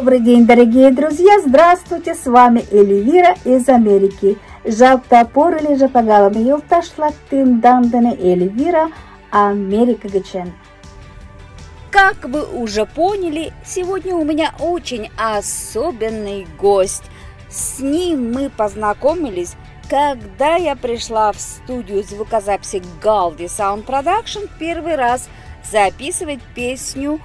Добрый день, дорогие друзья! Здравствуйте! С вами Эльвира из Америки. Жалта порыли же погалам юлташлактын данданы Эльвира Америка гачен. Как вы уже поняли, сегодня у меня очень особенный гость. С ним мы познакомились, когда я пришла в студию звукозаписи Galdi Sound Production первый раз записывать песню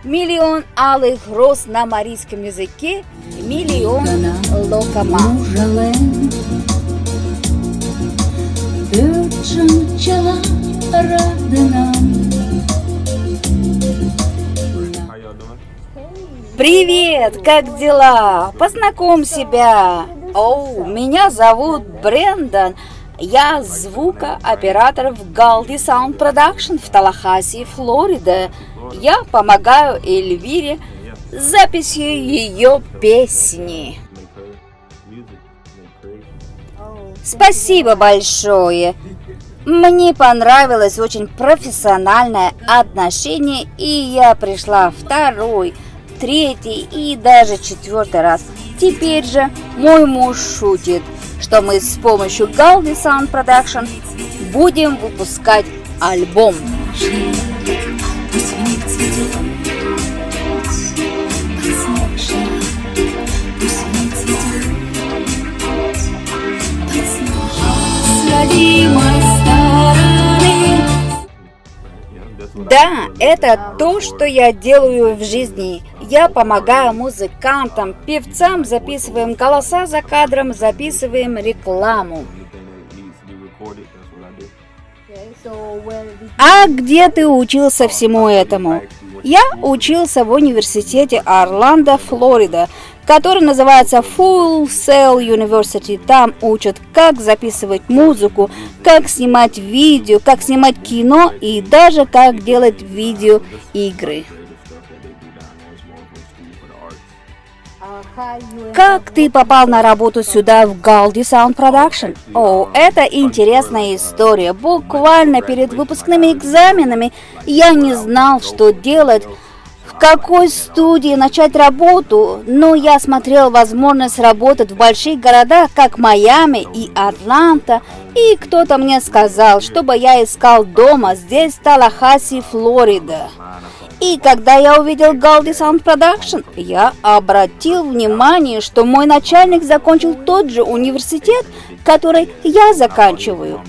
«Миллион алых роз» на марийском языке «Миллион локома». Привет, как дела? Познакомь себя. Меня зовут Брендан. Я звукооператор в Galdi Sound Production в Таллахасси, Флорида. Я помогаю Эльвире с записью ее песни. Спасибо большое. Мне понравилось очень профессиональное отношение, и я пришла второй, третий и даже четвертый раз. Теперь же мой муж шутит, что мы с помощью Galdi Sound Production будем выпускать альбом. Да, это то, что я делаю в жизни. Я помогаю музыкантам, певцам, записываем голоса за кадром, записываем рекламу. А где ты учился всему этому? Я учился в университете Орландо, Флорида, который называется Full Sail University. Там учат, как записывать музыку, как снимать видео, как снимать кино и даже как делать видеоигры. Как ты попал на работу сюда в Galdi Sound Production? Это интересная история. Буквально перед выпускными экзаменами я не знал, что делать, в какой студии начать работу, но я смотрел возможность работать в больших городах, как Майами и Атланта, и кто-то мне сказал, чтобы я искал дома здесь, в Таллахасси, Флорида. И когда я увидел Galdi Sound Production, я обратил внимание, что мой начальник закончил тот же университет, который я заканчиваю.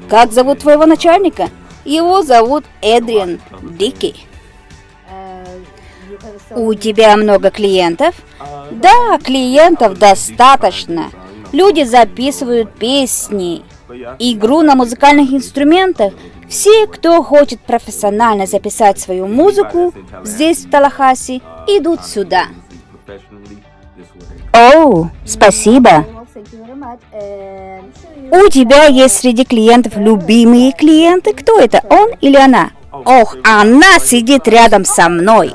Как зовут твоего начальника? Его зовут Эдриан Дики. У тебя много клиентов? Да, клиентов достаточно. Люди записывают песни, игру на музыкальных инструментах. Все, кто хочет профессионально записать свою музыку здесь, в Таллахасси, идут сюда. Спасибо. У тебя есть среди клиентов любимые клиенты? Кто это, он или она? Она сидит рядом со мной.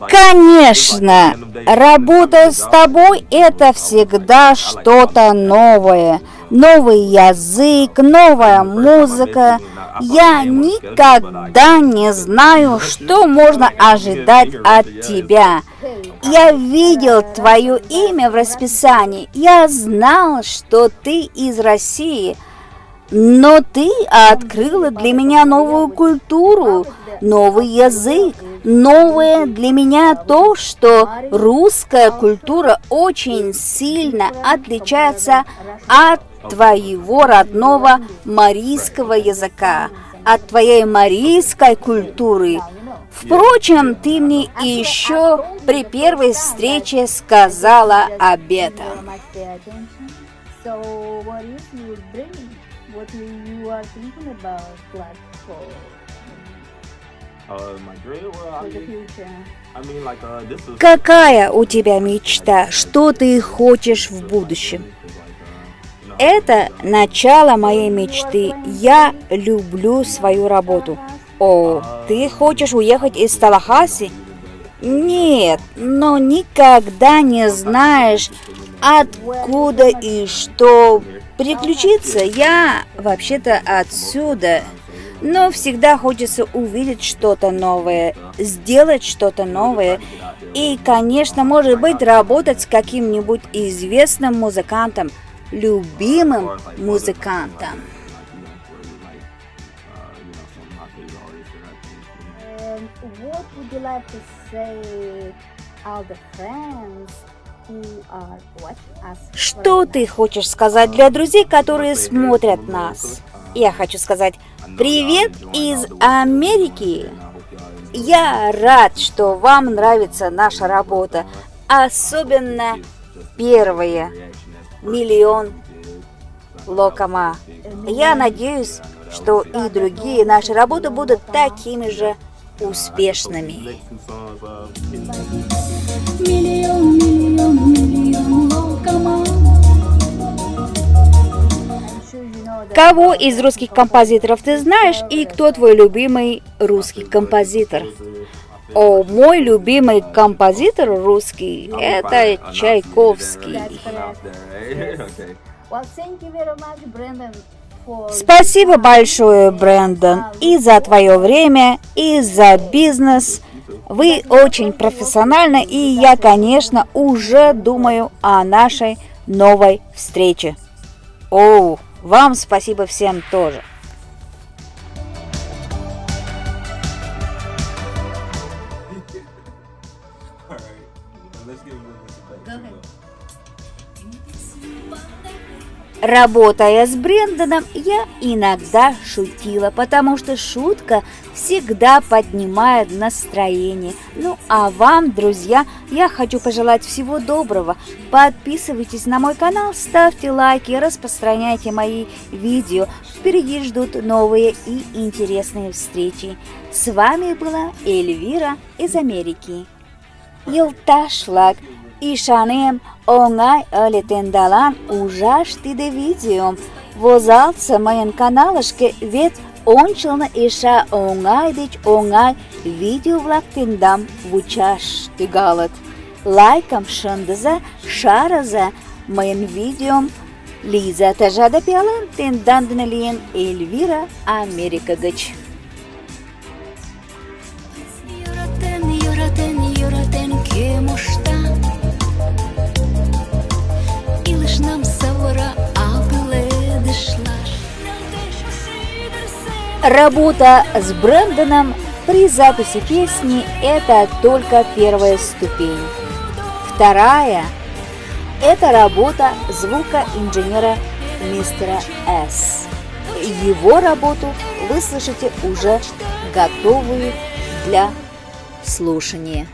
Конечно, работа с тобой — это всегда что-то новое. Новый язык, новая музыка. Я никогда не знаю, что можно ожидать от тебя. Я видел твое имя в расписании. Я знал, что ты из России. Но ты открыла для меня новую культуру, новый язык, новое для меня то, что русская культура очень сильно отличается от твоего родного марийского языка, от твоей марийской культуры. Впрочем, ты мне еще при первой встрече сказала об этом. What you are thinking about, like, for the future? Какая у тебя мечта? Что ты хочешь в будущем? Это начало моей мечты. Я люблю свою работу. Ты хочешь уехать из Таллахасси? Нет, но никогда не знаешь, откуда и что. Переключиться я вообще-то отсюда. но всегда хочется увидеть что-то новое, сделать что-то новое и, конечно, может быть, работать с каким-нибудь известным музыкантом, любимым музыкантом. What would you like to say all the friends who are watching us? Что ты хочешь сказать для друзей, которые смотрят нас? Я хочу сказать привет из Америки. Я рад, что вам нравится наша работа, особенно первые 1 миллион локома. Я надеюсь, что и другие наши работы будут такими же успешными. Кого из русских композиторов ты знаешь и кто твой любимый русский композитор? О, мой любимый композитор русский – это Чайковский. Спасибо большое, Брэндон, и за твое время, и за бизнес. Вы очень профессиональны, и я, конечно, уже думаю о нашей новой встрече. О, вам спасибо всем тоже. Работая с Брэндоном, я иногда шутила, потому что шутка всегда поднимает настроение. Ну а вам, друзья, я хочу пожелать всего доброго. Подписывайтесь на мой канал, ставьте лайки, распространяйте мои видео. Впереди ждут новые и интересные встречи. С вами была Эльвира из Америки. Yıltaşlık işanım оңай өлетендалан ужаштиде видеом. Возалца моен каналышке вет ончылны иша оңай деч оңай видео-влак тендам вучаш тыгалыт. Лайкам шындыза, шараза моен видеом Лиза тажада пиалан тендан дынелиен Эльвира Америка гыч. Работа с Брэндоном при записи песни – это только первая ступень. Вторая – это работа звукоинженера мистера С. Его работу вы слышите уже готовую для слушания.